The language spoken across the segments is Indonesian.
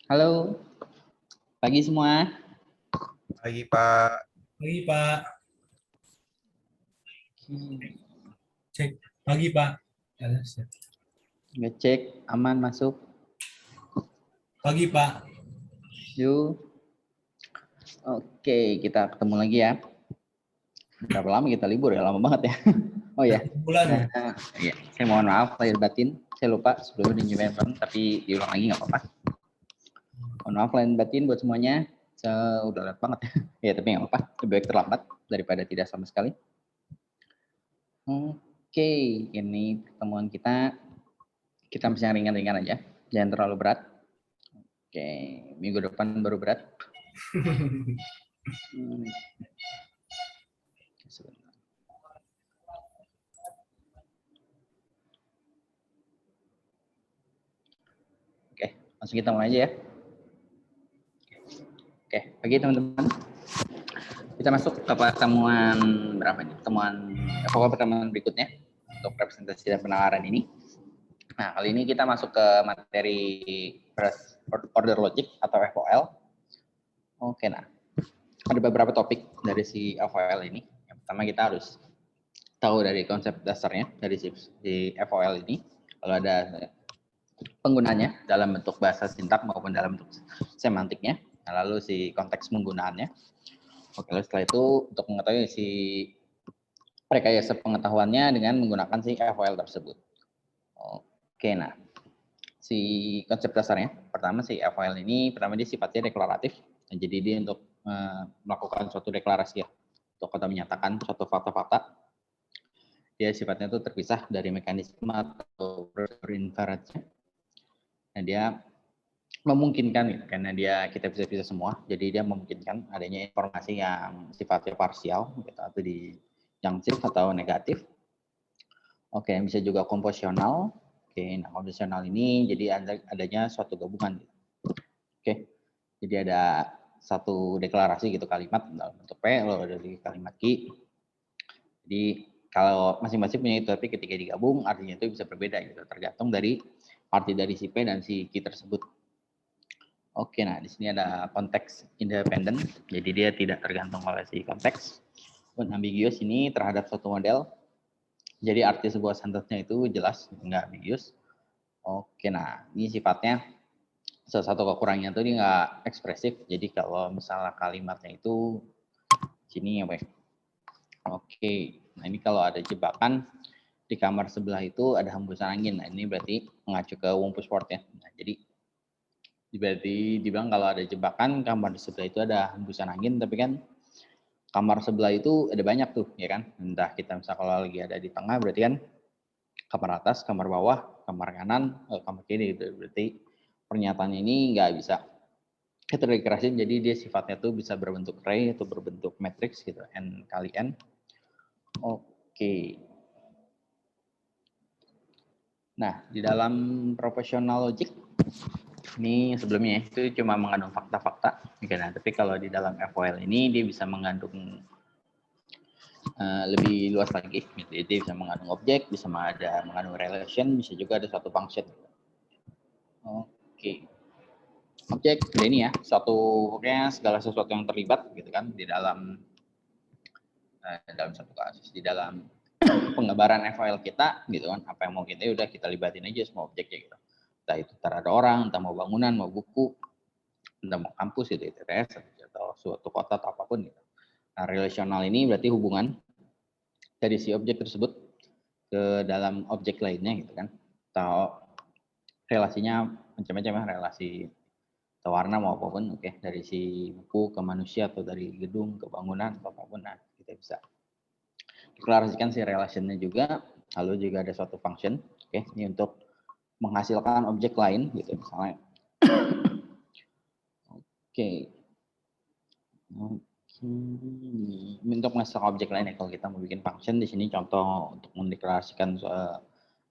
Halo, pagi semua. Pagi, Pak. Pagi, Pak. Hmm, Cek. Pagi, Pak. Ngecek, aman masuk. Pagi, Pak. Yuk. Oke, kita ketemu lagi ya. Berapa lama kita libur ya? Lama banget ya. Oh ya. Bulan. Ya, saya mohon maaf lahir batin. Saya lupa sebelumnya dinyatakan, tapi diulang lagi nggak apa-apa. Mohon maaf lahir batin buat semuanya. Saya udah lewat banget ya. Ya, tapi nggak apa-apa. Lebih baik terlambat daripada tidak sama sekali. Oke, ini pertemuan kita masih yang ringan-ringan aja. Jangan terlalu berat. Oke, minggu depan baru berat. Sebentar. Oke, langsung kita mulai aja ya. Oke, pagi teman-teman. Kita masuk ke pertemuan berapa nih? Pertemuan berikutnya untuk representasi dan penalaran ini. Nah, kali ini kita masuk ke materi order logic atau FOL. Oke, nah. Ada beberapa topik dari si FOL ini. Yang pertama kita harus tahu dari konsep dasarnya dari si FOL ini. Kalau ada penggunanya dalam bentuk bahasa sintak maupun dalam bentuk semantiknya. Nah, lalu si konteks penggunaannya. Oke, lalu setelah itu untuk mengetahui si rekayasa pengetahuannya dengan menggunakan si FOL tersebut. Oke, nah si konsep dasarnya pertama si FOL ini pertama dia sifatnya deklaratif. Nah, jadi dia untuk melakukan suatu deklarasi ya, untuk kita menyatakan suatu fakta-fakta. Dia sifatnya itu terpisah dari mekanisme atau prosedur inferensinya. Nah, dia memungkinkan gitu, karena kita bisa semua, jadi dia memungkinkan adanya informasi yang sifatnya parsial gitu, atau disjunctive atau negatif. Oke, bisa juga komposisional. Oke, nah komposisional ini jadi adanya suatu gabungan. Oke, jadi ada satu deklarasi gitu kalimat dalam bentuk P, lalu ada di kalimat Q. Jadi kalau masing-masing punya itu, tapi ketika digabung artinya itu bisa berbeda gitu, tergantung dari arti dari si P dan si Q tersebut. Oke, nah di sini ada konteks independen, jadi dia tidak tergantung oleh si konteks. Unambiguous ini terhadap suatu model, jadi arti sebuah sentensinya itu jelas, nggak ambiguous. Oke, nah ini sifatnya salah satu kekurangannya itu dia nggak ekspresif, jadi kalau misalnya kalimatnya itu sini apa ya? Oke, nah ini kalau ada jebakan di kamar sebelah itu ada hembusan angin, nah ini berarti mengacu ke Wumpus-Ford ya. Nah, jadi berarti dibilang kalau ada jebakan kamar di sebelah itu ada hembusan angin, tapi kan kamar sebelah itu ada banyak tuh ya kan, entah kita misalnya kalau lagi ada di tengah berarti kan kamar atas, kamar bawah, kamar kanan, kamar kiri gitu. Berarti pernyataan ini nggak bisa keterdekrasi, jadi dia sifatnya tuh bisa berbentuk array atau berbentuk matrix gitu, n kali n. Oke. Nah, di dalam proportional logic ini sebelumnya itu cuma mengandung fakta-fakta, nah, tapi kalau di dalam FOL ini dia bisa mengandung lebih luas lagi. Dia bisa mengandung objek, bisa mengandung relation, bisa juga ada suatu function. Oke. Objek ini ya, pokoknya segala sesuatu yang terlibat gitu kan di dalam satu kasus, di dalam pengembaraan FOL kita gitu kan, apa yang mau kita udah kita libatin aja semua objeknya gitu. Entah itu ada orang, entah mau bangunan, mau buku, entah mau kampus gitu, ITS atau suatu kota atau apapun gitu. Nah, relasional ini berarti hubungan dari si objek tersebut ke dalam objek lainnya gitu kan. Atau relasinya macam-macam, relasi atau warna mau apapun, oke, dari si buku ke manusia atau dari gedung ke bangunan atau apapun, nah kita bisa deklarasikan si relationnya juga. Lalu juga ada suatu function, oke, ini untuk menghasilkan objek lain gitu misalnya. Oke. Untuk menghasilkan objek lain ya, kalau kita mau bikin function di sini contoh untuk mendeklarasikan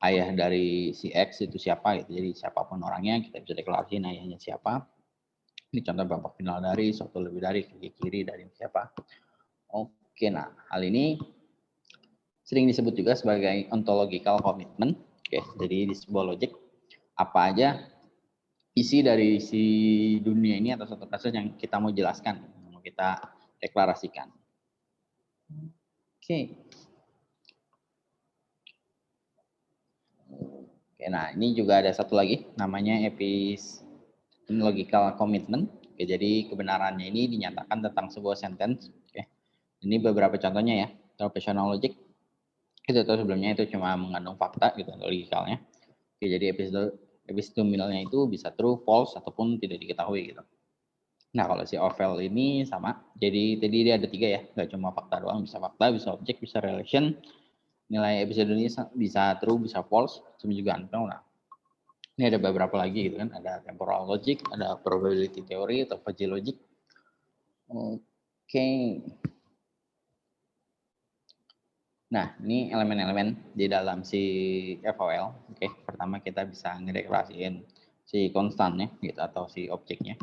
ayah dari si X itu siapa gitu. Jadi siapapun orangnya kita bisa deklarasikan ayahnya siapa. Ini contoh bapak final dari, suatu lebih dari, kiri dari siapa. Oke, nah hal ini sering disebut juga sebagai ontological commitment. Oke, jadi di sebuah logic apa aja isi dari si dunia ini atau satu kasus yang kita mau jelaskan, mau kita deklarasikan. Oke. Oke, nah ini juga ada satu lagi namanya epistemological commitment. Oke, jadi kebenarannya ini dinyatakan tentang sebuah sentence. Oke. Ini beberapa contohnya ya. Professional logic itu tuh sebelumnya itu cuma mengandung fakta gitu logikalnya. Oke, jadi epistemalnya itu bisa true, false ataupun tidak diketahui gitu. Nah, kalau si Ovel ini sama. Jadi tadi dia ada 3 ya, nggak cuma fakta doang, bisa fakta, bisa objek, bisa relation. Nilai episode ini bisa true, bisa false, sama juga unknown. Nah, ini ada beberapa lagi gitu kan, ada temporal logic, ada probability theory atau fuzzy logic. Oke. Nah, ini elemen-elemen di dalam si FOL. Oke, pertama kita bisa ngedeklarasiin si konstannya gitu atau si objeknya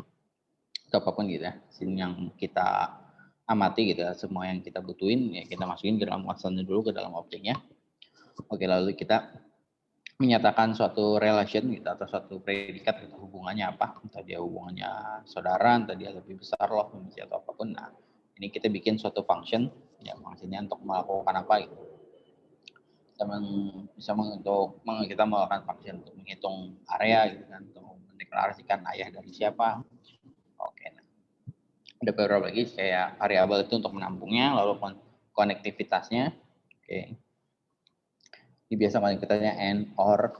atau apapun gitu ya, yang kita amati gitu ya, semua yang kita butuhin ya kita masukin ke dalam konstannya dulu, ke dalam objeknya. Oke, lalu kita menyatakan suatu relation gitu atau suatu predikat gitu, hubungannya apa, entah dia hubungannya saudara, entah dia lebih besar loh, membenci atau apapun. Nah, ini kita bikin suatu function ya, fungsinya untuk melakukan apa gitu. Untuk kita melakukan function untuk menghitung area gitu kan, untuk mendeklarasikan ayah dari siapa. Oke. Nah, ada beberapa lagi kayak variabel itu untuk menampungnya, lalu konektivitasnya. Oke. Ini biasa konektivitasnya and, or,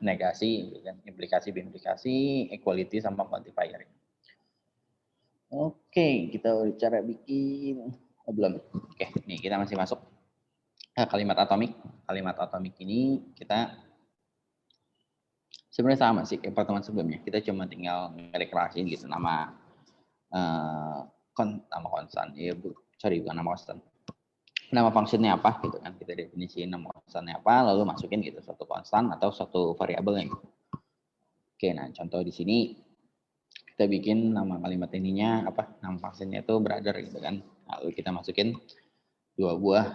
negasi, gitu kan, implikasi, berimplikasi, equality sama quantifier. Oke, kita udah cara bikin belum. Oke, nih kita masih masuk kalimat atomik. Kalimat atomik ini kita sebenarnya sama sih kayak pertemuan sebelumnya. Kita cuma tinggal deklarasiin gitu nama nama konstan. Ya, bukan nama konstan. Nama fungsinya apa gitu kan. Kita definisiin nama konstannya apa, lalu masukin gitu satu konstan atau satu variabelnya gitu. Oke, nah contoh di sini kita bikin nama kalimat ininya apa? Nama fungsinya itu brother gitu kan. Lalu kita masukin dua buah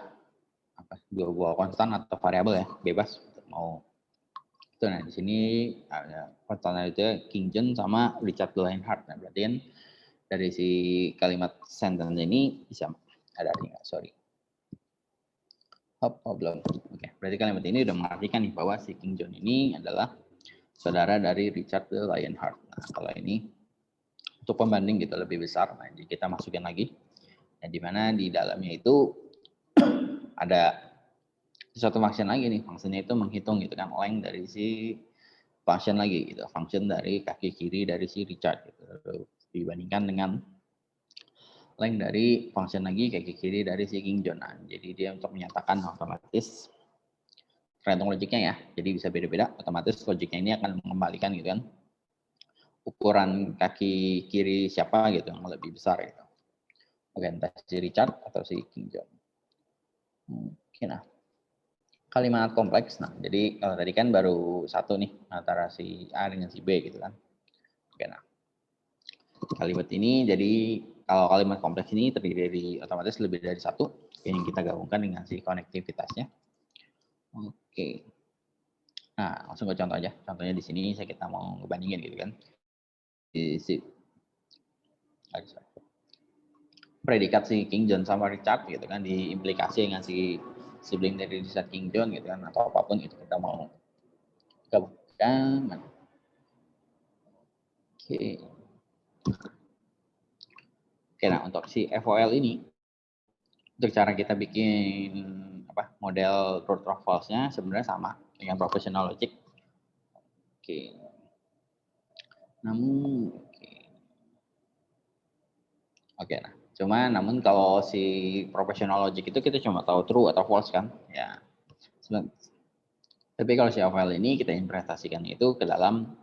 konstan atau variabel ya, bebas mau. Itu nah di sini ada konstannya itu King John sama Richard Lionheart. Nah, berarti kan dari si kalimat sentence ini bisa ada artinya, sorry. Belum. Oke, berarti kalimat ini udah mengartikan nih bahwa si King John ini adalah saudara dari Richard Lionheart. Nah, kalau ini untuk pembanding gitu lebih besar, nah, jadi kita masukin lagi. Nah, di mana di dalamnya itu ada suatu function lagi nih, fungsinya itu menghitung gitu kan length dari si function lagi gitu, function dari kaki kiri dari si Richard gitu, dibandingkan dengan length dari function lagi kaki kiri dari si King John. Nah, jadi dia untuk menyatakan otomatis tergantung logiknya ya, jadi bisa beda-beda, otomatis logiknya ini akan mengembalikan gitu kan ukuran kaki kiri siapa gitu yang lebih besar gitu. Oke, entah si Richard atau si King John. Oke, nah kalimat kompleks. Nah, jadi kalau tadi kan baru satu nih antara si A dengan si B gitu kan. Oke, nah kalimat ini jadi kalau kalimat kompleks ini terdiri dari otomatis lebih dari satu yang kita gabungkan dengan si konektivitasnya. Oke. Nah, langsung ke contoh aja. Contohnya di sini kita mau ngebandingin gitu kan. Di si predikat si King John sama Richard gitu kan diimplikasi dengan si sibling dari Richard King John gitu kan atau apapun itu kita mau gabungkan. Oke, nah untuk si FOL ini untuk cara kita bikin apa model truth or false-nya sebenarnya sama dengan professional logic. Oke. Namun kalau si professional logic itu kita cuma tahu true atau false kan, ya. Tapi kalau si FOL ini kita implementasikan itu ke dalam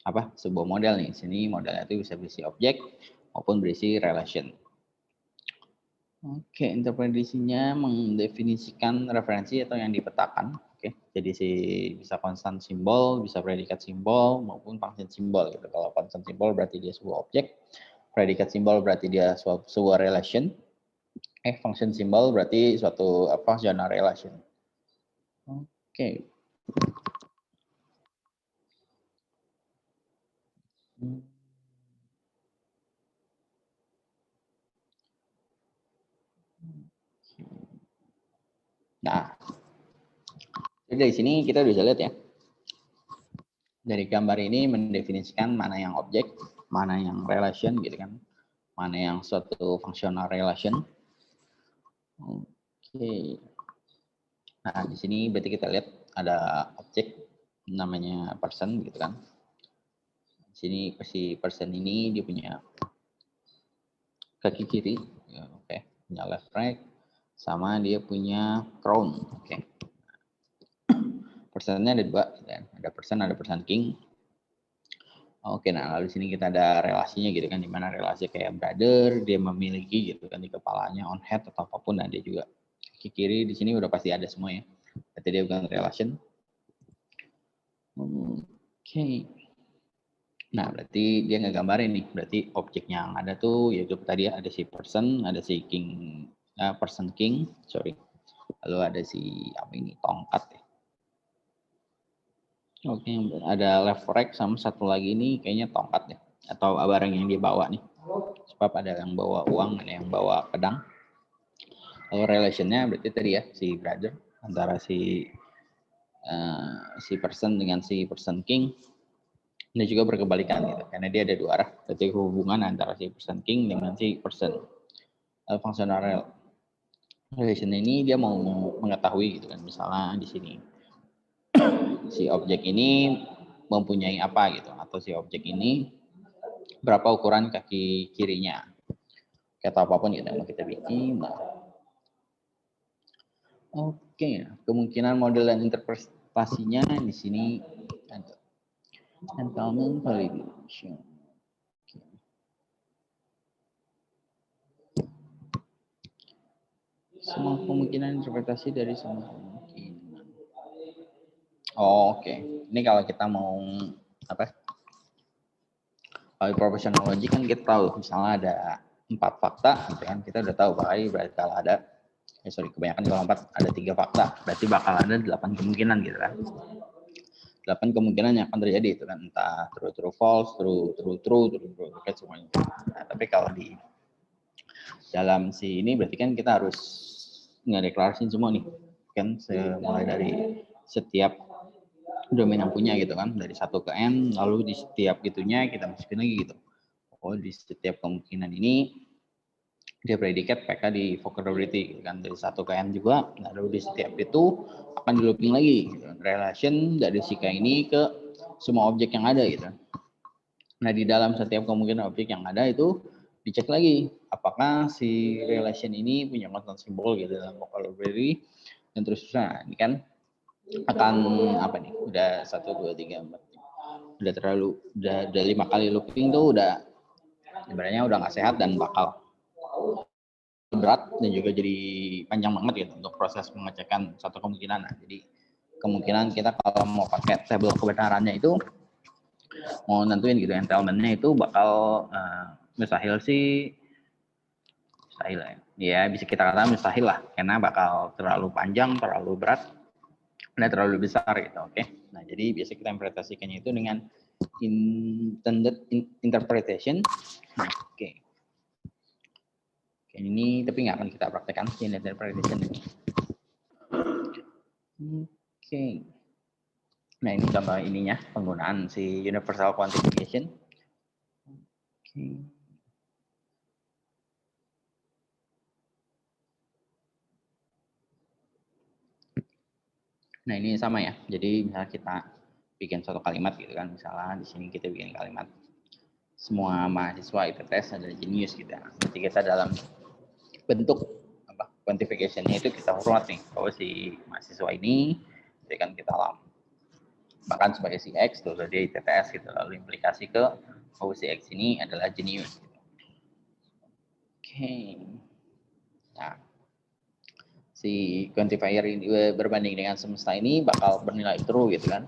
apa sebuah model nih. Sini modelnya itu bisa berisi objek maupun berisi relation. Oke, interpretasinya mendefinisikan referensi atau yang dipetakan. Oke, jadi bisa konstan simbol, bisa predikat simbol maupun function simbol gitu. Kalau konstan simbol berarti dia sebuah objek, predikat simbol berarti dia sebuah relation, function simbol berarti suatu functional relation. Oke. Nah, jadi dari sini kita bisa lihat ya. Dari gambar ini mendefinisikan mana yang objek, mana yang relation gitu kan. Mana yang suatu functional relation. Oke. Nah, di sini berarti kita lihat ada objek namanya person gitu kan. Di sini si person ini dia punya kaki kiri, ya, oke, punya left right, sama dia punya crown, oke. Personnya ada dua, ada person king. Oke, nah lalu di sini kita ada relasinya gitu kan, dimana relasi kayak brother, dia memiliki gitu kan di kepalanya on head atau apapun, nah dia juga kaki kiri di sini udah pasti ada semua ya. Berarti dia bukan relation. Oke. Nah, berarti dia ngegambarin nih, berarti objeknya yang ada tuh yaitu tadi ada si person, ada si king, person king, sorry. Lalu ada si apa ini tongkat ya. Oke, ada left right sama satu lagi ini kayaknya tongkat ya, atau barang yang dia bawa nih. Sebab ada yang bawa uang, ada yang bawa pedang. Lalu relationnya berarti tadi ya si brother antara si person dengan si person king. Ini juga berkebalikan gitu, karena dia ada dua arah. Berarti hubungan antara si person king dengan si person functional relation ini dia mau mengetahui gitu kan, misalnya di sini si objek ini mempunyai apa gitu, atau si objek ini berapa ukuran kaki kirinya, atau apapun gitu yang mau kita bikin. Nah, oke, kemungkinan model dan interpretasinya di sini ada entanglement validation. Semua kemungkinan interpretasi dari semua kemungkinan. Oke, ini kalau kita mau apa? Kalau professional logic kan kita tahu, misalnya ada 4 fakta, gitu kan, kita udah tahu berarti kalau ada, kebanyakan kalau 4 ada 3 fakta, berarti bakal ada 8 kemungkinan gitu kan. 8 kemungkinan yang akan terjadi itu kan, entah true false, true semuanya. Nah, tapi kalau di dalam si ini berarti kan kita harus ngedeklarasiin semua nih, kan mulai dari setiap domain yang punya gitu kan, dari 1 ke n, lalu di setiap gitunya kita masukin lagi gitu. Oh, di setiap kemungkinan ini dia predikat PK di vocabulary gitu kan, dari 1 ke n juga, lalu di setiap itu akan di looping lagi gitu. Relation dari si K ini ke semua objek yang ada gitu. Nah, di dalam setiap kemungkinan objek yang ada itu dicek lagi apakah si relation ini punya content simbol gitu dalam vocabulary, dan terus nah ini kan akan apa nih, udah 1 2 3 4 udah 5 kali looping tuh udah sebenarnya udah nggak sehat dan bakal berat dan juga jadi panjang banget gitu untuk proses pengecekan satu kemungkinan. Nah, jadi kemungkinan kita kalau mau pakai tabel kebenarannya itu mau nentuin gitu entailment-nya itu bakal mustahil sih, mustahil ya bisa kita katakan mustahil lah, karena bakal terlalu panjang, terlalu berat, dan terlalu besar gitu. Oke. Nah, jadi biasa kita interpretasikannya itu dengan intended interpretation. Oke. Ini tapi nggak akan kita praktekkan intended interpretation ini. Oke. Nah, ini contoh ininya penggunaan si universal quantification. Oke. Nah, ini sama ya. Jadi misalnya kita bikin suatu kalimat gitu kan, misalnya di sini kita bikin kalimat semua mahasiswa IPTS adalah jenius gitu ya. Jadi kita dalam bentuk apa quantification-nya itu kita hormat nih bahwa si mahasiswa ini jadi kan kita bahkan sebagai si X tuh dia IPTS gitu, lalu implikasi ke bahwa si X ini adalah jenius gitu. Oke. Nah, si quantifier ini berbanding dengan semesta ini bakal bernilai true gitu kan.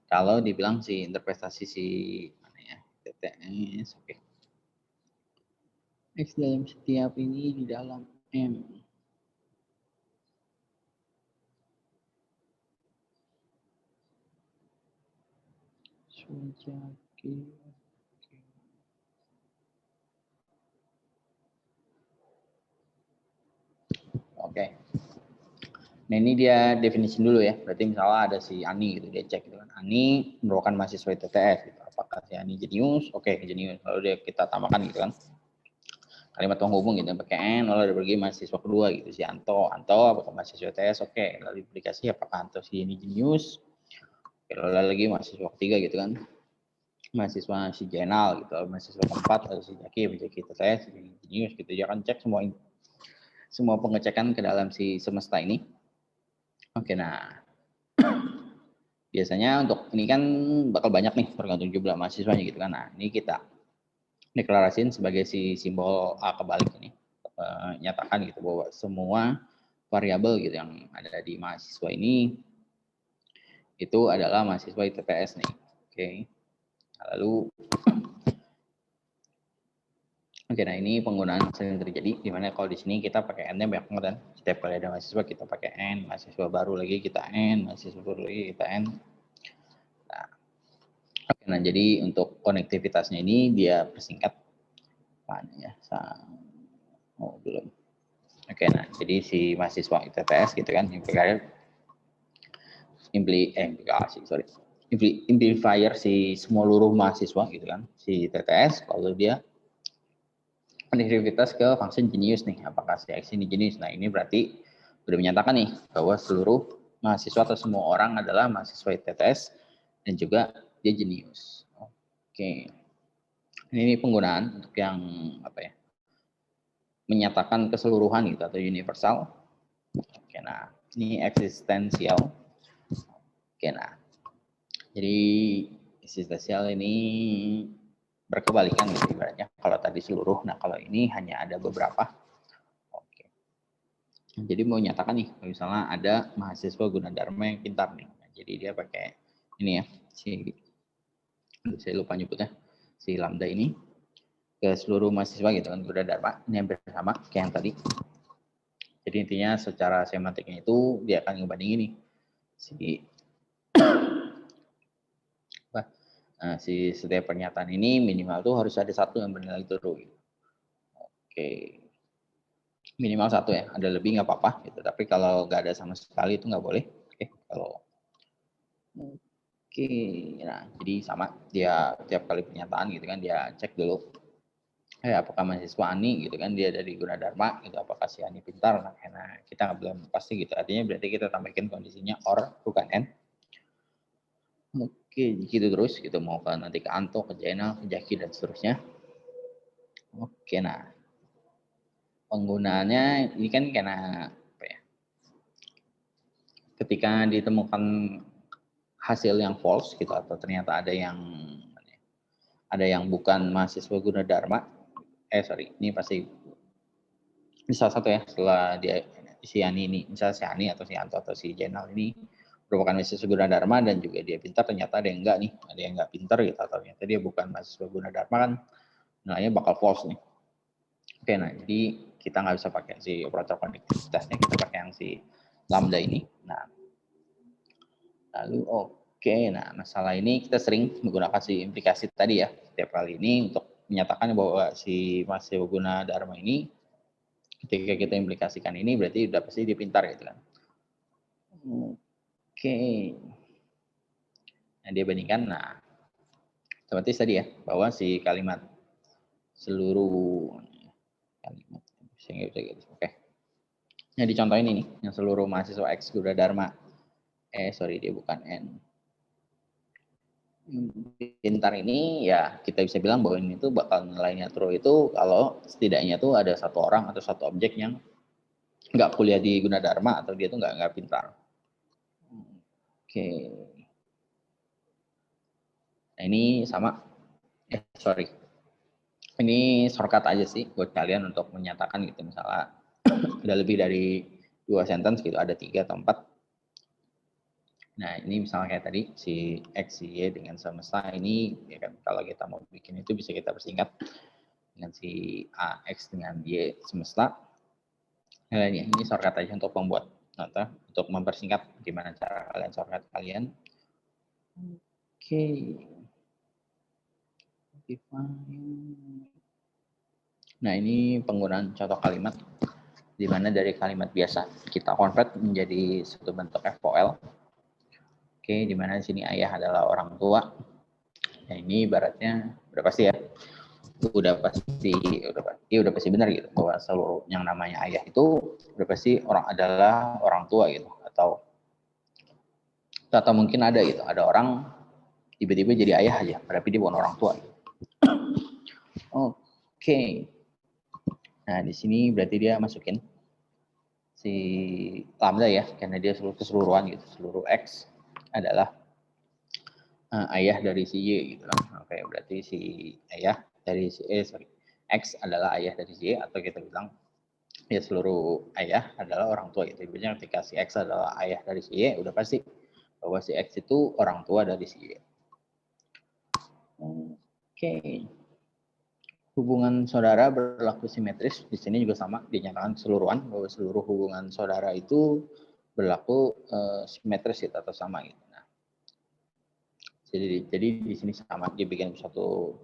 Kalau dibilang si interpretasi si mana ya, TTS, oke. X dalam setiap ini di dalam M. Oke. Nah ini dia definisi dulu ya. Berarti misalnya ada si Ani gitu, dia cek gitu kan. Ani merupakan mahasiswa ITTS gitu. Apakah si Ani jenius? Oke, jenius. Lalu dia kita tambahkan gitu kan. Kalimat penghubung gitu pakai N, lalu ada pergi mahasiswa kedua gitu si Anto. Anto apakah mahasiswa ITS? Oke, lalu aplikasi apakah Anto si ini jenius? Oke, lalu lagi mahasiswa ketiga gitu kan. Mahasiswa si Jenal gitu, mahasiswa keempat ada si Jaki ITTS, si jenius gitu. Dia akan cek semua pengecekan ke dalam si semesta ini. Oke, nah biasanya untuk ini kan bakal banyak nih tergantung jumlah mahasiswanya gitu kan. Nah ini kita deklarasiin sebagai si simbol A kebalik ini, nyatakan gitu bahwa semua variabel gitu yang ada di mahasiswa ini itu adalah mahasiswa ITPS nih. Oke. Lalu oke, nah ini penggunaan sering terjadi di mana kalau di sini kita pakai N-nya banyak banget kan. Setiap kali ada mahasiswa kita pakai N, mahasiswa baru lagi kita N, mahasiswa baru lagi kita N. Nah, jadi untuk konektivitasnya ini dia persingkat mana ya? Oh, belum. Oke, nah jadi si mahasiswa ITTS gitu kan, amplifier si seluruh mahasiswa gitu kan, si ITTS, lalu dia konektivitas ke function jenius nih, apakah si X ini jenius? Nah ini berarti sudah menyatakan nih bahwa seluruh mahasiswa atau semua orang adalah mahasiswa ITTS dan juga dia jenius. Oke. Ini penggunaan untuk yang apa ya? Menyatakan keseluruhan gitu atau universal. Oke, nah ini eksistensial. Oke, nah jadi eksistensial ini berkebalikan gitu ibaratnya. Kalau tadi seluruh, nah kalau ini hanya ada beberapa. Oke. Jadi mau nyatakan nih, misalnya ada mahasiswa Gunadarma yang pintar nih. Nah, jadi dia pakai ini ya, saya lupa nyebutnya, si lambda ini ke seluruh mahasiswa gitu kan, Gunadarma ini yang bersama kayak yang tadi. Jadi intinya secara semantiknya itu dia akan ngebandingin nih si setiap pernyataan ini minimal tuh harus ada satu yang bernilai true. Oke, minimal satu ya. Ada lebih nggak apa-apa gitu. Tapi kalau nggak ada sama sekali itu nggak boleh. Oke, nah jadi sama dia tiap kali pernyataan gitu kan dia cek dulu. Apakah mahasiswa Ani gitu kan dia dari Gunadarma gitu, apakah si Ani pintar? Nah, karena kita nggak belum pasti gitu. Artinya berarti kita tambahkan kondisinya or bukan N. Oke, gitu terus gitu mau ke nanti ke Anto, ke Jenal, ke Jaki dan seterusnya. Oke, nah penggunaannya ini kan karena apa ya? Ketika ditemukan hasil yang false gitu atau ternyata ada yang bukan mahasiswa Gunadarma, ini pasti ini salah satu ya setelah dia si Ani ini, misalnya si Ani atau si Anto atau si Jenal ini merupakan mahasiswa Gunadarma dan juga dia pintar, ternyata ada yang enggak nih, ada yang enggak pintar gitu atau ternyata dia bukan mahasiswa Gunadarma kan nilainya bakal false nih. Oke, nah jadi kita nggak bisa pakai si operator konektivitasnya, kita pakai yang si lambda ini. Nah, lalu nah masalah ini kita sering menggunakan si implikasi tadi ya. Setiap kali ini untuk menyatakan bahwa si mahasiswa Gunadarma ini ketika kita implikasikan ini berarti udah pasti dia pintar gitu kan. Oke. Nah, dia bandingkan, nah otomatis tadi ya, bahwa si kalimat seluruh kalimat, oke. Nah, dicontohin ini, yang seluruh mahasiswa X Gunadarma, dia bukan N. Pintar ini ya kita bisa bilang bahwa ini tuh bakal nilainya true itu kalau setidaknya tuh ada satu orang atau satu objek yang nggak kuliah di Gunadarma atau dia tuh nggak pintar. Oke. Nah ini sama. Ini shortcut aja sih buat kalian untuk menyatakan gitu misalnya ada lebih dari 2 sentence gitu, ada 3 atau 4. Nah, ini misalnya kayak tadi si X, si Y dengan semesta ini ya kan kalau kita mau bikin itu bisa kita persingkat dengan si A X dengan Y semesta. Nah, ini shortcut aja untuk membuat untuk mempersingkat gimana cara kalian shortcut kalian. Oke. Nah, ini penggunaan contoh kalimat di mana dari kalimat biasa kita convert menjadi satu bentuk FOL. Oke, di mana di sini ayah adalah orang tua. Nah, ini ibaratnya udah pasti ya. Udah pasti benar gitu bahwa seluruh yang namanya ayah itu udah pasti adalah orang tua gitu, atau mungkin ada gitu, ada orang tiba-tiba jadi ayah aja tapi dia bukan orang tua gitu. Oke. Nah, di sini berarti dia masukin si lambda ya, karena dia keseluruhan gitu, seluruh X adalah ayah dari si Y gitu kan. Oke, berarti si ayah dari si X adalah ayah dari si Y, atau kita bilang ya seluruh ayah adalah orang tua gitu. Ibaratnya ketika si X adalah ayah dari si Y, udah pasti bahwa si X itu orang tua dari si Y. Oke. Hubungan saudara berlaku simetris. Di sini juga sama, dinyatakan keseluruhan bahwa seluruh hubungan saudara itu berlaku simetris gitu, atau sama gitu. Nah, jadi di sini sama, dibikin satu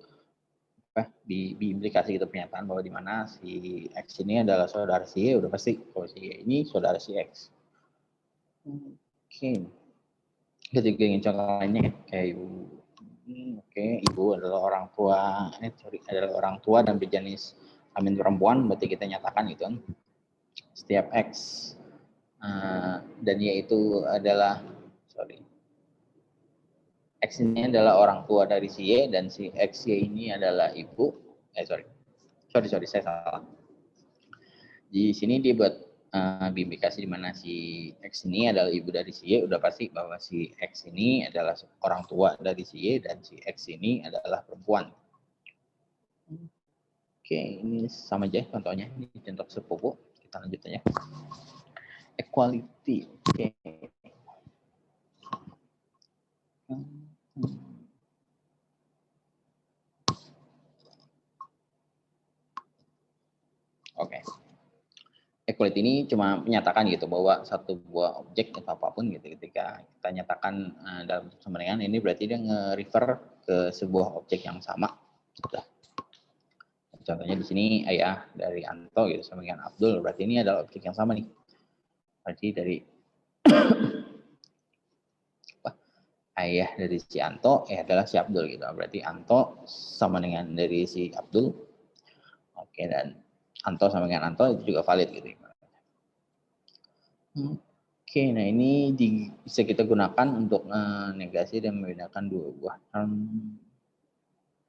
diimplikasi gitu pernyataan bahwa di mana si X ini adalah saudara si Y, udah pasti bahwa si Y ini saudara si X. Oke. Ketika ingin contoh lainnya kayak ibu. Oke, ibu adalah orang tua, adalah orang tua dan berjenis kelamin perempuan, berarti kita nyatakan gitu kan. Setiap X dan Y itu adalah, X ini adalah orang tua dari si Y, dan si XY ini adalah ibu. Sorry, saya salah. Di sini dia buat bimbikasi di mana si X ini adalah ibu dari si Y, udah pasti bahwa si X ini adalah orang tua dari si Y, dan si X ini adalah perempuan. Oke, ini sama aja contohnya. Ini contoh sepupu. Kita lanjut aja. Equality. Oke. Oke. Equality ini cuma menyatakan gitu bahwa satu buah objek atau apapun gitu, ketika kita nyatakan dalam sama dengan ini, berarti dia nge-refer ke sebuah objek yang sama. Sudah. Contohnya di sini ayah dari Anto gitu sama dengan Abdul, berarti ini adalah objek yang sama nih. Berarti dari ayah dari si Anto adalah si Abdul gitu. Berarti Anto sama dengan dari si Abdul. Oke, dan Anto sama dengan Anto itu juga valid gitu. Oke, nah ini bisa kita gunakan untuk negasi dan membedakan dua buah term. Oke.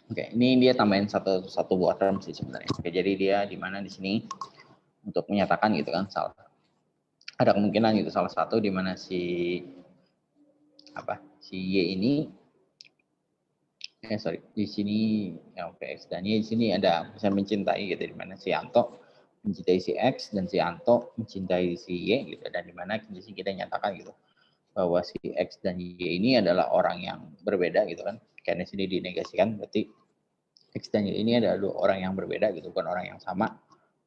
Oke, ini dia tambahin satu buah term sih sebenarnya. Oke, jadi dia di mana di sini untuk menyatakan gitu kan, ada kemungkinan gitu salah satu di mana si Y ini di sini ya, X dan Y di sini ada bisa mencintai gitu, di mana si Anto mencintai si X dan si Anto mencintai si Y gitu, dan di mana di sini kita nyatakan gitu bahwa si X dan Y ini adalah orang yang berbeda gitu kan, karena sini dinegasikan, berarti X dan Y ini adalah dua orang yang berbeda gitu, bukan orang yang sama.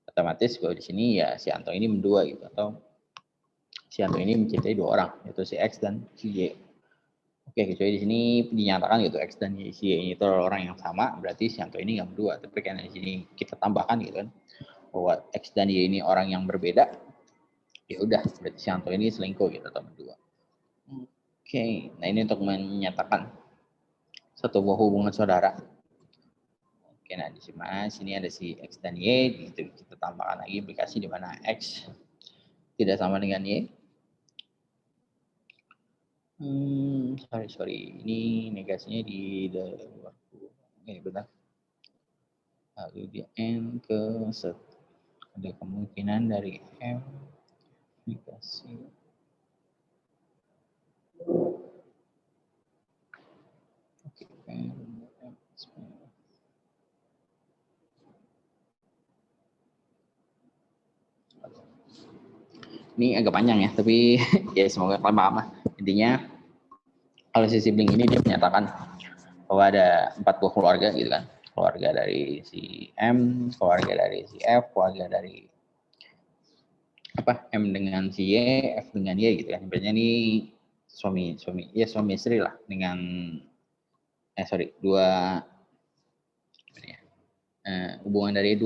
Otomatis bahwa di sini ya si Anto ini mendua gitu, atau si Anto ini mencintai dua orang, yaitu si X dan si Y. Oke, kecuali di sini dinyatakan gitu X dan Y, si Y ini itu orang yang sama, berarti si Anto ini nggak mendua. Tapi karena di sini kita tambahkan gitu kan bahwa X dan Y ini orang yang berbeda, ya udah berarti si Anto ini selingkuh gitu atau mendua. Oke, nah ini untuk menyatakan satu buah hubungan saudara. Oke, nah di sini ada si X dan Y, gitu kita tambahkan lagi implikasi di mana X tidak sama dengan Y. Sorry, ini negasinya di luar. Benar. Lalu di N ke set. Ada kemungkinan dari M negasi. Oke, ini agak panjang ya, tapi ya semoga kalian paham lah. Intinya Kalau si sibling ini dia menyatakan bahwa ada 4 buah keluarga gitu kan. Keluarga dari si M, keluarga dari si F, keluarga dari M dengan si Y, F dengan Y gitu kan. Sebenarnya ini suami istri lah dengan hubungan dari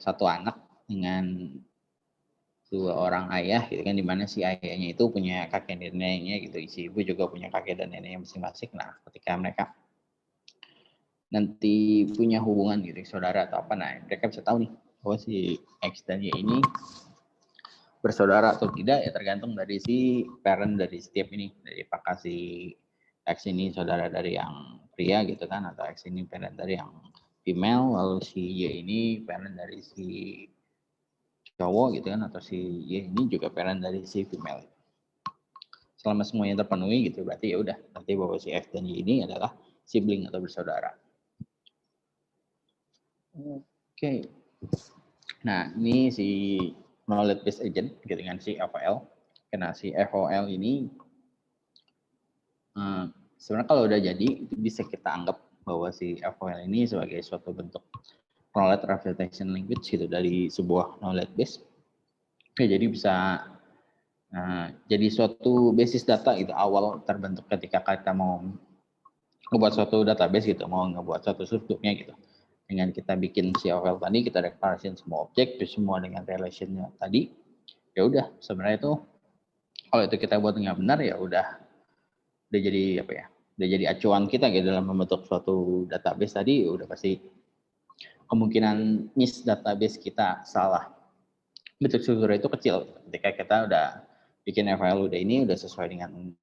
satu anak dengan 2 orang ayah gitu kan, dimana si ayahnya itu punya kakek dan neneknya gitu, si ibu juga punya kakek dan neneknya masing-masing. Nah, ketika mereka nanti punya hubungan gitu, saudara atau apa, nah mereka bisa tahu nih bahwa si X dan Y ini bersaudara atau tidak ya tergantung dari si parent dari setiap ini, dari apakah si X ini saudara dari yang pria gitu kan, atau X ini parent dari yang female, lalu si Y ini parent dari si cowok gitu kan, atau si Y ini juga parent dari si female. Selama semuanya terpenuhi gitu, berarti ya udah, berarti bahwa si X dan Y ini adalah sibling atau bersaudara. Oke. Nah, ini si knowledge based agent gitu dengan si FOL. Karena si FOL ini sebenarnya kalau udah jadi itu bisa kita anggap bahwa si FOL ini sebagai suatu bentuk knowledge representation language gitu dari sebuah knowledge base. Oke, jadi bisa jadi suatu basis data itu awal terbentuk ketika kita mau membuat suatu database gitu, mau ngebuat suatu strukturnya gitu. Dengan kita bikin si FOL tadi, kita declaration semua objek, semua dengan relationnya tadi, ya udah sebenarnya itu kalau itu kita buat nggak benar ya udah jadi udah jadi acuan kita gitu dalam membentuk suatu database tadi, udah pasti kemungkinan miss database kita salah bentuk struktur itu kecil ketika kita udah bikin FIL udah ini udah sesuai dengan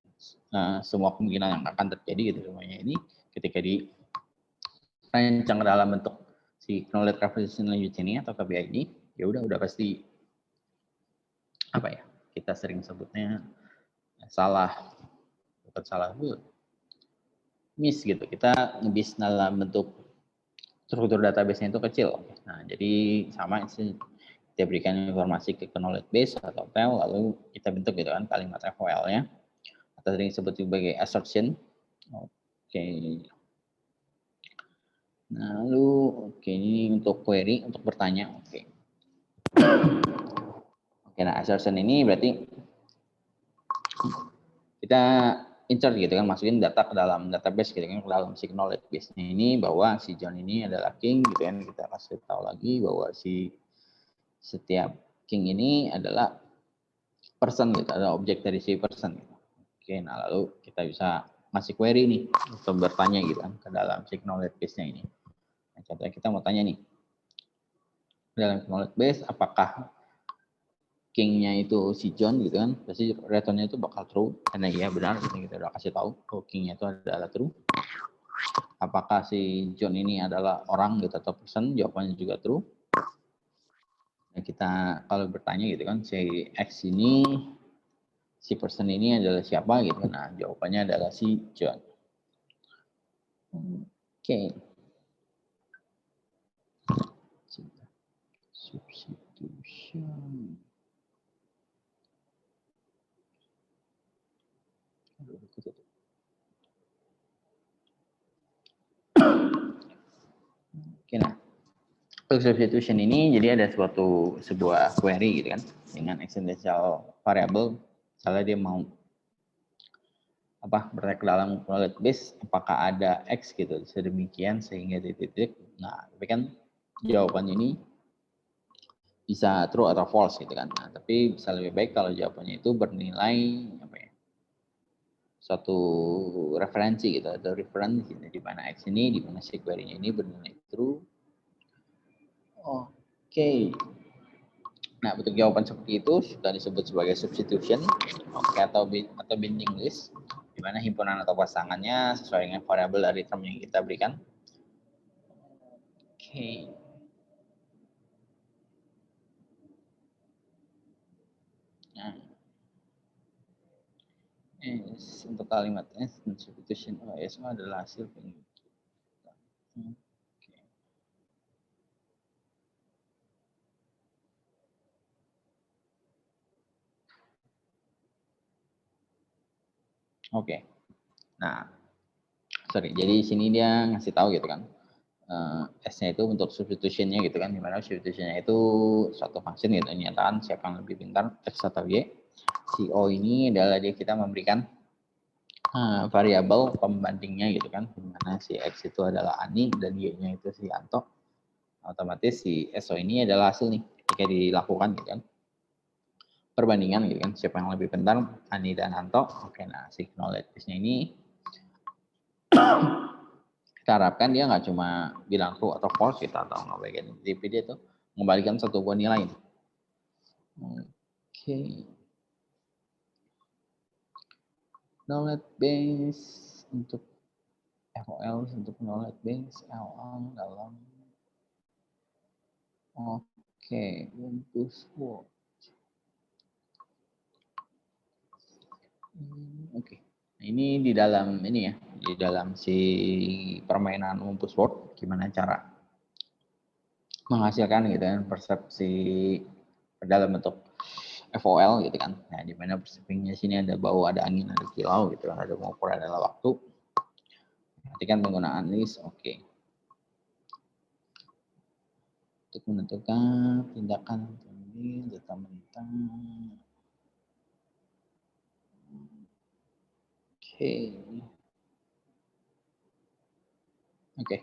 semua kemungkinan yang akan terjadi gitu semuanya ini ketika dirancang dalam bentuk si knowledge representation language ini atau KBI ini, ya udah pasti kita sering sebutnya miss gitu, kita ngebis dalam bentuk struktur database-nya itu kecil. Nah, jadi sama sih kita berikan informasi ke knowledge base atau file, lalu kita bentuk gitu kan kalimat FOL-nya atau sering disebut sebagai assertion. Oke. Nah, lalu ini untuk query, untuk bertanya. Oke, nah assertion ini berarti kita insert gitu kan, masukin data ke dalam database gitu kan, ke dalam si knowledge base ini bahwa si John ini adalah king gitu kan, kita kasih tahu lagi bahwa si setiap king ini adalah person gitu, ada objek dari si person gitu. Oke, nah lalu kita bisa masih query nih untuk bertanya gitu kan ke dalam si knowledge base-nya ini. Nah, contohnya kita mau tanya nih dalam knowledge base apakah king-nya itu si John gitu kan, pasti return-nya itu bakal true karena iya benar gitu, kita udah kasih tahu bahwa king-nya itu adalah true. Apakah si John ini adalah orang gitu atau person, jawabannya juga true. Nah, kita kalau bertanya gitu kan si X ini, si person ini adalah siapa gitu, nah jawabannya adalah si John. Oke. Substitution. Oke, nah untuk substitution ini jadi ada sebuah query gitu kan dengan existential variable. Misalnya dia mau bertanya ke dalam knowledge base apakah ada X gitu sedemikian sehingga titik. Nah, tapi kan jawabannya ini bisa true atau false gitu kan. Nah, tapi bisa lebih baik kalau jawabannya itu bernilai suatu referensi gitu atau reference gitu, di mana X ini, di mana si query-nya ini bernilai true. Oke. Nah, bentuk jawaban seperti itu sudah disebut sebagai substitution, atau binding list, di mana himpunan atau pasangannya sesuai dengan variabel dari term yang kita berikan. Oke. Nah, untuk kalimat substitution OSO adalah hasil penghitungan. Oke. Nah, jadi di sini dia ngasih tahu gitu kan. S-nya itu untuk substitution-nya gitu kan, dimana substitution-nya itu suatu function gitu, nyatakan siapa yang lebih pintar, X atau Y. Si O ini adalah kita memberikan variabel pembandingnya gitu kan, dimana si X itu adalah Ani dan Y-nya itu si Anto. Otomatis si SO ini adalah hasil nih, ketika dilakukan gitu kan. Perbandingan gitu kan, siapa yang lebih pintar, Ani dan Anto. Oke, nah si knowledge base-nya ini kita harapkan dia nggak cuma bilang true atau false gitu, atau nggak tapi dia tuh mengembalikan satu buah nilai. Oke. Knowledge base untuk FOL untuk knowledge base LL dalam Wumpus World. Oke. Ini di dalam ini ya, di dalam si permainan Wumpus World gimana cara menghasilkan gitu kan persepsi dalam bentuk FOL gitu kan. Nah, di mana persepsinya sini ada bau, ada angin, ada kilau gitu kan, ada mengukur adalah waktu. Perhatikan penggunaan list, oke. Untuk menentukan tindakan ini data mentah. Oke.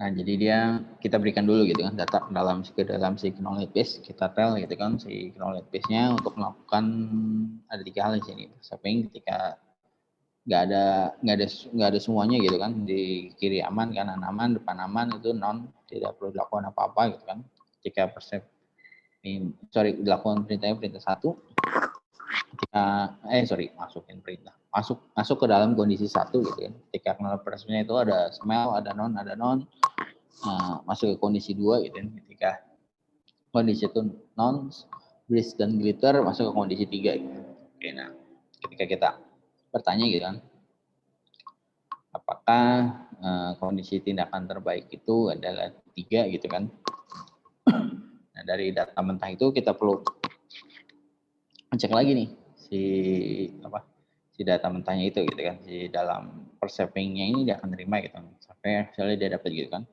Nah, jadi kita berikan dulu gitu kan data dalam si knowledge base, kita tell gitu kan si knowledge base-nya untuk melakukan ada 3 hal di sini. Samping ketika nggak ada semuanya gitu kan, di kiri aman, kanan aman, depan aman, itu non, tidak perlu dilakukan apa-apa gitu kan. Jika dilakukan perintah 1, masukin perintah masuk ke dalam kondisi 1 gitu kan. Ketika knowledge base-nya itu ada smell, ada non, masuk ke kondisi 2 gitu kan. Ketika kondisi itu non, breeze dan glitter masuk ke kondisi 3 gitu. Oke, nah ketika kita bertanya gitu kan, apakah kondisi tindakan terbaik itu adalah 3 gitu kan. Nah, dari data mentah itu kita perlu cek lagi nih si data mentahnya itu gitu kan, si dalam perceiving-nya ini dia akan terima gitu kan. Sampai misalnya dia dapat gitu kan,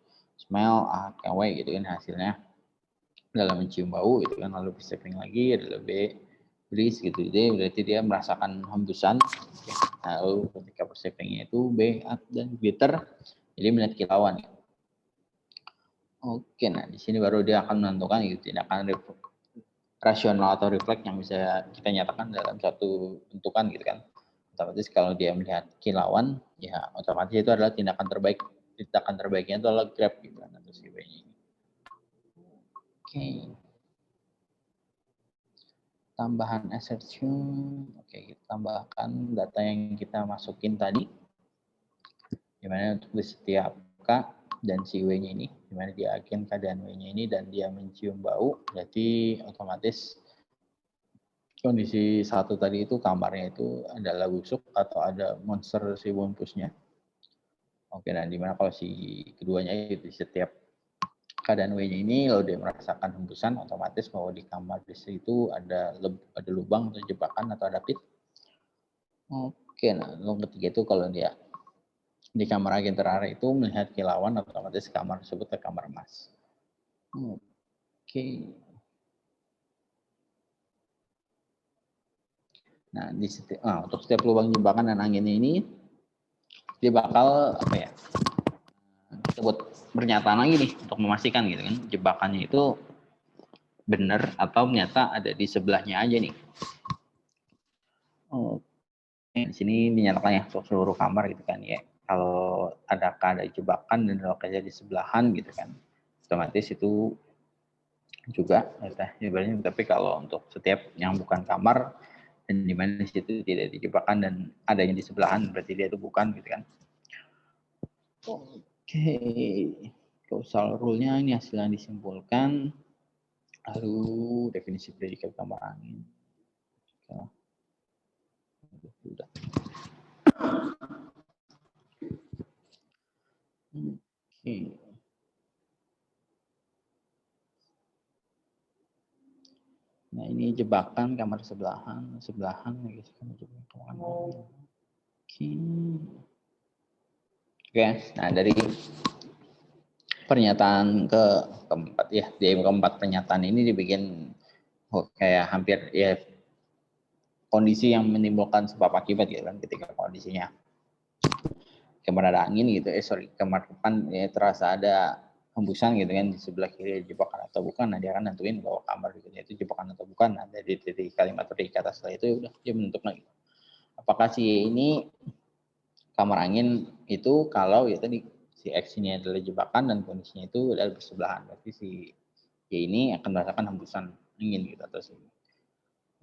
smell KW gitu kan hasilnya dalam mencium bau gitu kan, lalu perceiving lagi adalah B, breeze gitu, jadi berarti dia merasakan hembusan. Lalu ketika perceiving-nya itu B dan glitter, jadi melihat kilauan. Oke, nah di sini baru dia akan menentukan gitu tindakan rasional atau refleks yang bisa kita nyatakan dalam satu bentukan gitu kan. Otomatis kalau dia melihat kilauan, ya otomatis itu adalah tindakan terbaik. Tindakan terbaiknya itu adalah grab gitu kan, atau si W-nya. Oke. Tambahan assertion. Oke, kita tambahkan data yang kita masukin tadi. Dimana untuk di setiap K dan si W-nya ini, dimana dia agen K dan W-nya ini dan dia mencium bau, berarti otomatis kondisi 1 tadi itu kamarnya itu adalah busuk atau ada monster si Wumpusnya. Oke, nah dimana kalau si keduanya itu setiap K dan W-nya ini kalau dia merasakan hembusan, otomatis bahwa di kamar di situ ada lubang atau jebakan atau ada pit. Oke, nah yang ketiga itu kalau dia di kamar agen terarah itu melihat kilauan, otomatis kamar tersebut ke kamar emas. Oke. Nah, untuk setiap lubang jebakan dan anginnya ini dia bakal kita buat pernyataan lagi nih untuk memastikan gitu kan jebakannya itu benar atau ternyata ada di sebelahnya aja nih. Di sini dinyatakan ya untuk seluruh kamar gitu kan ya. Kalau ada jebakan dan lokasinya di sebelahan gitu kan, otomatis itu juga ibaratnya. Tapi kalau untuk setiap yang bukan kamar dan di mana di situ tidak dijebakan dan adanya di sebelahan, berarti dia itu bukan gitu kan. Oke, causal rule-nya ini hasil yang disimpulkan. Lalu definisi predikat kamar angin. Sudah. Oke. Nah ini jebakan kamar sebelahan gitu. Oke. Oke, nah dari pernyataan keempat ya, di keempat pernyataan ini dibikin kayak hampir ya kondisi yang menimbulkan sebab akibat gitu kan, ketika kondisinya kamar ada angin gitu, kamar depan ya terasa ada hembusan gitu kan, di sebelah kiri jebakan atau bukan, nah dia akan nentuin bahwa kamar gitu itu jebakan atau bukan. Nah dari kalimat kata setelah itu udah dia menentukan lagi apakah si ini kamar angin itu kalau ya tadi si X ini adalah jebakan dan kondisinya itu adalah bersebelahan, berarti si Y ini akan merasakan hembusan angin gitu atau si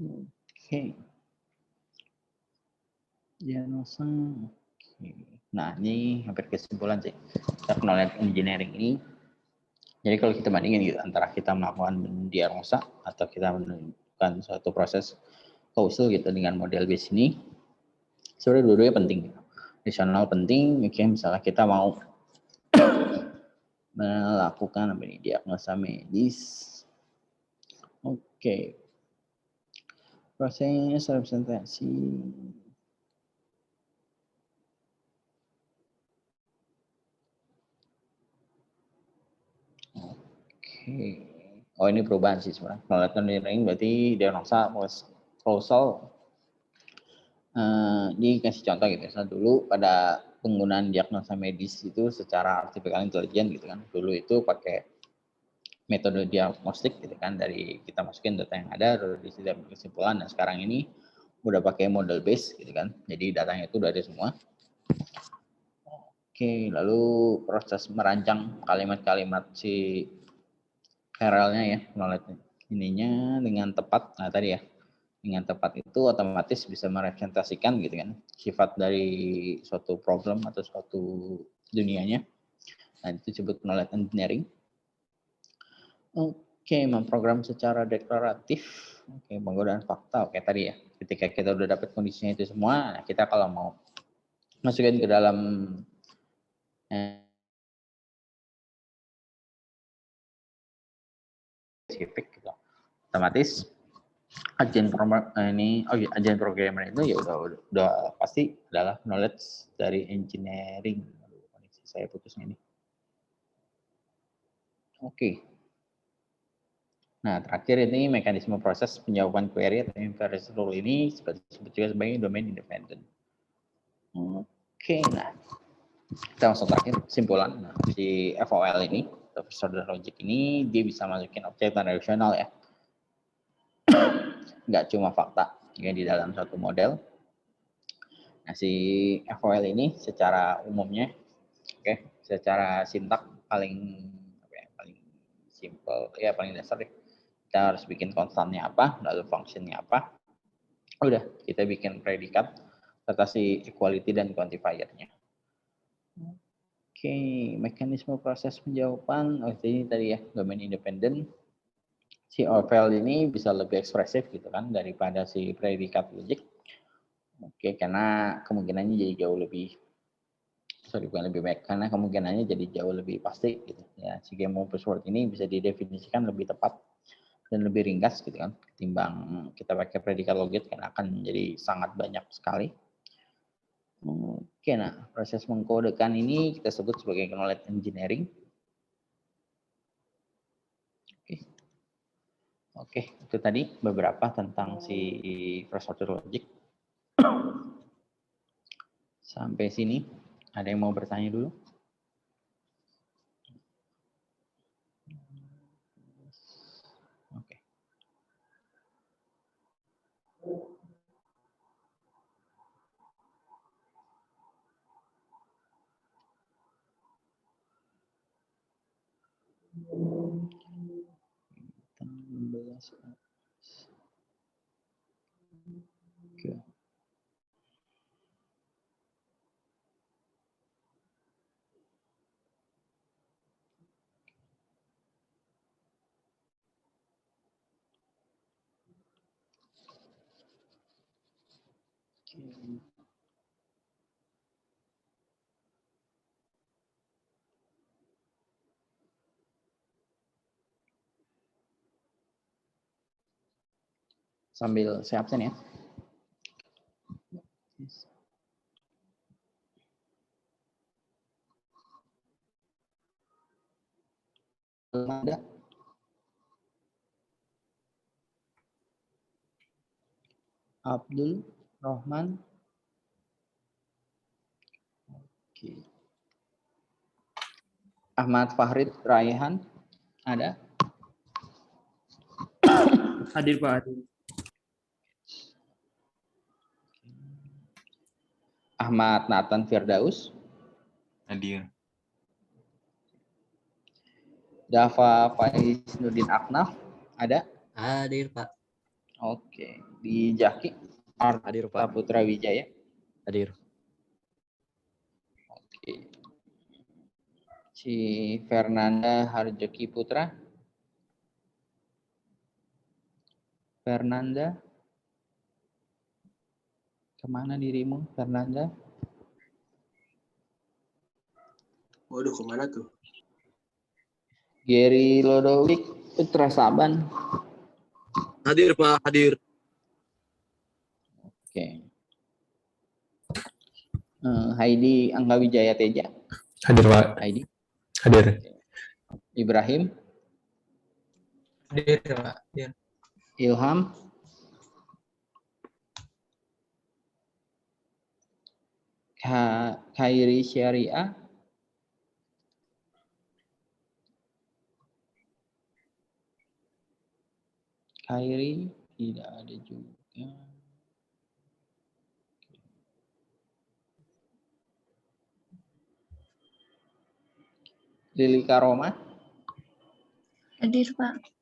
oke. Diagnosa. Nah, ini hampir kesimpulan sih. Knowledge engineering ini. Jadi kalau kita bandingin gitu antara kita melakukan diagnosa atau kita melakukan suatu proses causal gitu dengan model base ini, sebenarnya dua-duanya penting. Rasional penting, misalnya kita mau melakukan diagnosa medis. Oke. Proses representasi. Oke. Oh ini perubahan sih sebenarnya. Knowledge engineering berarti diagnosa causal. Dikasih contoh gitu. Misalnya dulu pada penggunaan diagnosa medis itu secara artificial intelligence gitu kan. Dulu itu pakai metode diagnostik gitu kan, dari kita masukin data yang ada dari kesimpulan. Dan sekarang ini udah pakai model base gitu kan. Jadi datanya itu udah ada semua. Oke, lalu proses merancang kalimat-kalimat si KRL-nya ya, knowledge ininya dengan tepat. Nah tadi ya, dengan tepat itu otomatis bisa merepresentasikan gitu kan sifat dari suatu problem atau suatu dunianya. Nah itu disebut knowledge engineering. Oke, memprogram secara deklaratif. Oke, penggunaan fakta. Oke tadi ya, ketika kita udah dapat kondisinya itu semua, nah kita kalau mau masukin ke dalam spesifik gitu, otomatis agen programmer itu ya udah pasti adalah knowledge dari engineering. Saya putusnya ini. Oke. Nah, terakhir ini mekanisme proses penjawaban query atau inference rule ini disebut juga sebagai domain independent. Oke, nah kita langsung terakhir kesimpulan. Nah, si FOL ini, First Order Logic ini, dia bisa masukin objek dan relasional ya. Nggak cuma fakta ya di dalam suatu model. Nah, si FOL ini secara umumnya, secara sintak paling simple ya, paling dasar deh. Kita harus bikin konstannya apa, lalu functionnya apa. Udah, kita bikin predikat serta si equality dan quantifier-nya. Oke, mekanisme proses penjawaban. Ini tadi ya, domain independen. Si OVL ini bisa lebih ekspresif gitu kan daripada si predikat logic. Oke, karena kemungkinannya jadi jauh lebih bukan lebih baik, karena kemungkinannya jadi jauh lebih pasti gitu ya. Si game of password ini bisa didefinisikan lebih tepat dan lebih ringkas gitu kan ketimbang kita pakai predikat logic, karena akan menjadi sangat banyak sekali. Oke, nah proses mengkodekan ini kita sebut sebagai knowledge engineering. Oke, itu tadi beberapa tentang si first order logic. Sampai sini, ada yang mau bertanya dulu? Oke. Oke. Sambil saya absen ya. Belum ada. Abdul Rahman. Oke. Ahmad Fahrid Raihan ada? Hadir Pak. Hadir. Ahmad Nathan Firdaus. Hadir. Dava Faiz Nurdin Aknaf ada? Hadir Pak. Oke. Di Jaki Hadir Arta Pak. Putra Wijaya. Hadir. Oke. Si Fernanda Harjoki Putra. Fernanda. Kemana dirimu, Fernanda? Waduh, kemana tuh? Gary Lodowik Putra Saban. Hadir Pak. Hadir. Oke. Heidi Angga Wijaya Teja. Hadir Pak. Heidi. Hadir. Ibrahim. Hadir Pak. Hadir. Ilham. Khairi Syariah. Khairi tidak ada juga. Lili Karoma. Hadir Pak.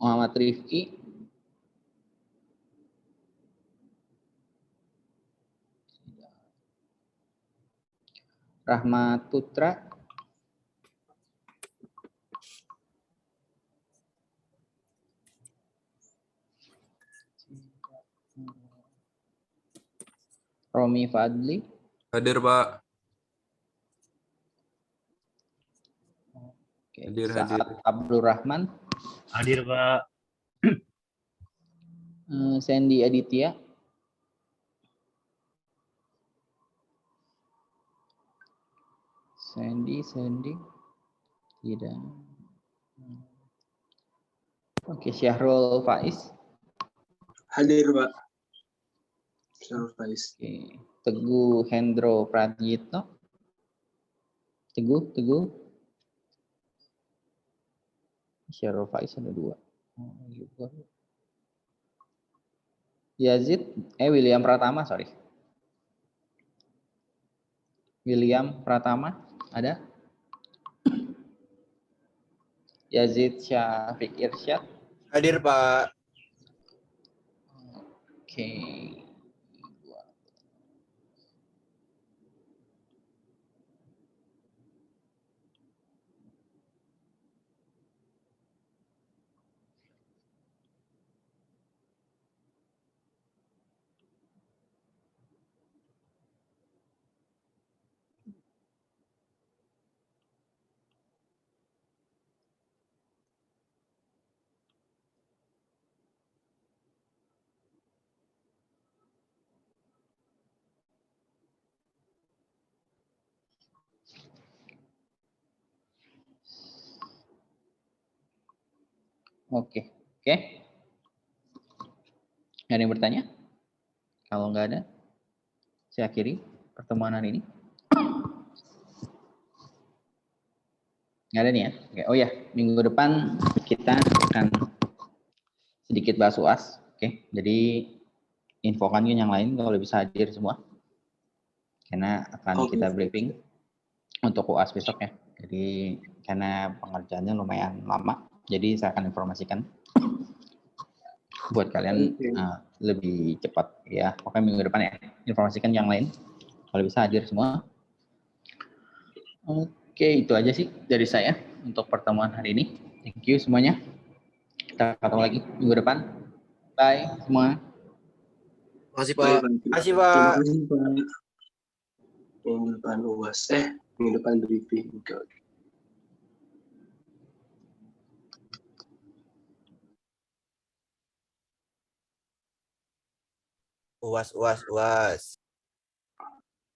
Muhammad Rifki. Rahmat Putra. Romi Fadli. Hadir, Pak. Oke. Hadir, Saad hadir. Abdul Rahman. Hadir Pak. Sandy Aditya. Sandy tidak. Oke, Syahrul Faiz. Hadir Pak. Syahrul Faiz. Oke. Teguh Hendro Pratjitno. Teguh. Syahrul Faiz ada 2. William Pratama, sorry. William Pratama ada? Yazid Syafiq Irsyad. Hadir, Pak. Oke. Oke. Ada yang bertanya? Kalau nggak ada, saya akhiri pertemuan hari ini. Nggak ada nih ya? Oke. Oh ya, minggu depan kita akan sedikit bahas UAS. Oke, jadi infokan yang lain kalau bisa hadir semua. Karena akan kita briefing untuk UAS besok ya. Jadi karena pengerjaannya lumayan lama, jadi saya akan informasikan buat kalian lebih cepat ya. Pokoknya minggu depan ya, informasikan yang lain kalau bisa hadir semua. Oke, itu aja sih dari saya untuk pertemuan hari ini. Thank you semuanya. Kita ketemu lagi minggu depan. Bye semua. Makasih Pak. Makasih, Pak. Terima kasih Pak. Minggu depan UAS. Minggu depan briefing. Oke. UAS.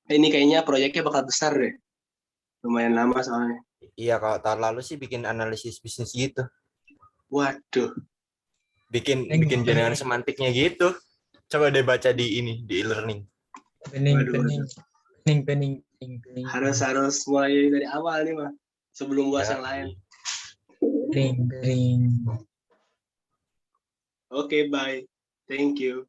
Ini kayaknya proyeknya bakal besar deh. Lumayan lama soalnya. Iya, kalau tahun lalu sih bikin analisis bisnis gitu. Waduh. Bikin Pening. jaringan semantiknya gitu. Coba deh baca di ini, di e-learning. Pening. Harus mulai dari awal nih mah. Sebelum UAS yang lain. Pening. Oke, bye. Thank you.